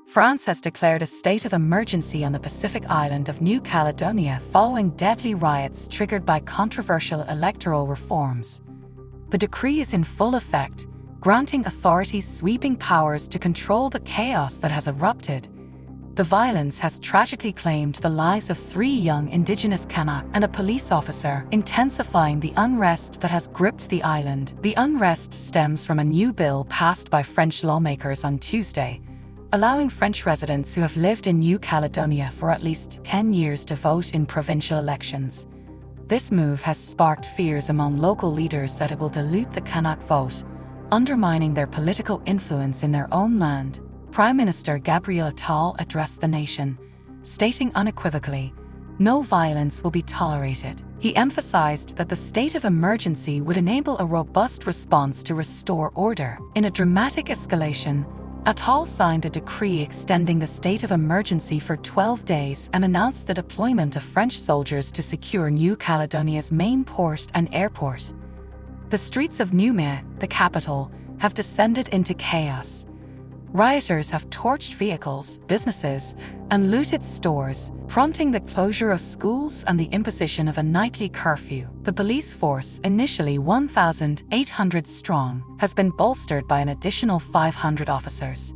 France has declared a state of emergency on the Pacific island of New Caledonia following deadly riots triggered by controversial electoral reforms. The decree is in full effect, granting authorities sweeping powers to control the chaos that has erupted. The violence has tragically claimed the lives of 3 young indigenous Kanak and a police officer, intensifying the unrest that has gripped the island. The unrest stems from a new bill passed by French lawmakers on Tuesday, allowing French residents who have lived in New Caledonia for at least 10 years to vote in provincial elections. This move has sparked fears among local leaders that it will dilute the Kanak vote, undermining their political influence in their own land. Prime Minister Gabriel Attal addressed the nation, stating unequivocally, "No violence will be tolerated." He emphasized that the state of emergency would enable a robust response to restore order. In a dramatic escalation, Attal signed a decree extending the state of emergency for 12 days and announced the deployment of French soldiers to secure New Caledonia's main port and airport. The streets of Niue, the capital, have descended into chaos. Rioters have torched vehicles, businesses, and looted stores, prompting the closure of schools and the imposition of a nightly curfew. The police force, initially 1,800 strong, has been bolstered by an additional 500 officers.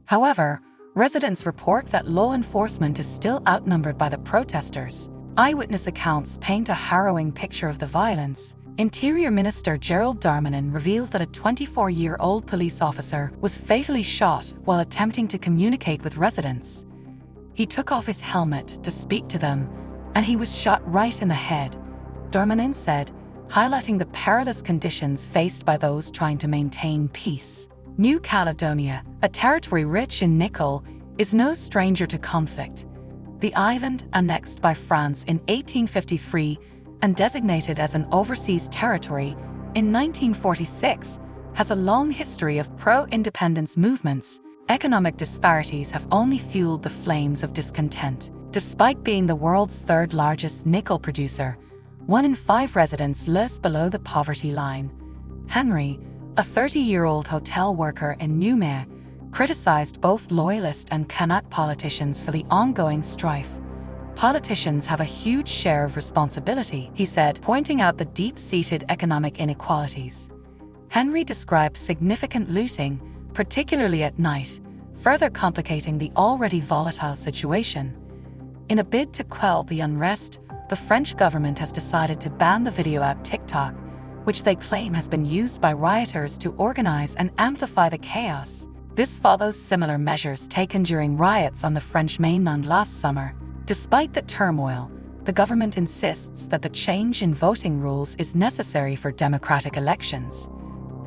However, residents report that law enforcement is still outnumbered by the protesters. Eyewitness accounts paint a harrowing picture of the violence. Interior Minister Gerald Darmanin revealed that a 24-year-old police officer was fatally shot while attempting to communicate with residents. He took off his helmet to speak to them, and he was shot right in the head, Darmanin said, highlighting the perilous conditions faced by those trying to maintain peace. New Caledonia, a territory rich in nickel, is no stranger to conflict. The island, annexed by France in 1853, and designated as an overseas territory in 1946, has a long history of pro-independence movements. Economic disparities have only fueled the flames of discontent. Despite being the world's 3rd largest nickel producer, 1 in 5 residents lives below the poverty line. Henry, a 30-year-old hotel worker in Niue, criticized both loyalist and Kanak politicians for the ongoing strife. "Politicians have a huge share of responsibility," he said, pointing out the deep-seated economic inequalities. Henry described significant looting, particularly at night, further complicating the already volatile situation. In a bid to quell the unrest, the French government has decided to ban the video app TikTok, which they claim has been used by rioters to organize and amplify the chaos. This follows similar measures taken during riots on the French mainland last summer. Despite the turmoil, the government insists that the change in voting rules is necessary for democratic elections.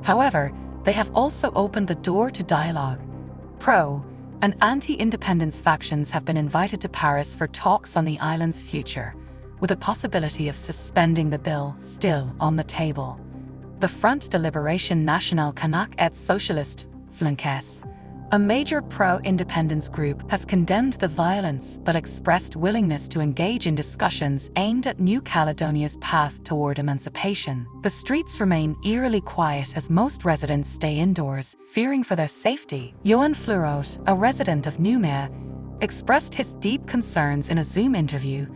However, they have also opened the door to dialogue. Pro- and anti-independence factions have been invited to Paris for talks on the island's future, with a possibility of suspending the bill still on the table. The Front de Libération Nationale Kanak et Socialiste, Flanques, a major pro-independence group, has condemned the violence but expressed willingness to engage in discussions aimed at New Caledonia's path toward emancipation. The streets remain eerily quiet as most residents stay indoors, fearing for their safety. Johan Fleurot, a resident of Niue, expressed his deep concerns in a Zoom interview,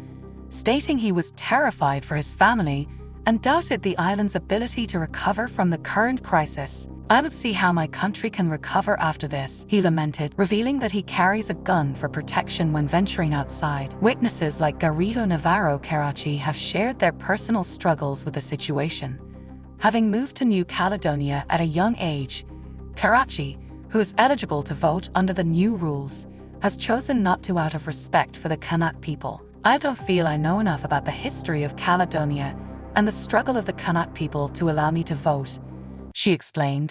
stating he was terrified for his family and doubted the island's ability to recover from the current crisis. "I don't see how my country can recover after this," he lamented, revealing that he carries a gun for protection when venturing outside. Witnesses like Garrido Navarro Karachi have shared their personal struggles with the situation. Having moved to New Caledonia at a young age, Karachi, who is eligible to vote under the new rules, has chosen not to out of respect for the Kanak people. "I don't feel I know enough about the history of Caledonia and the struggle of the Kanak people to allow me to vote," she explained.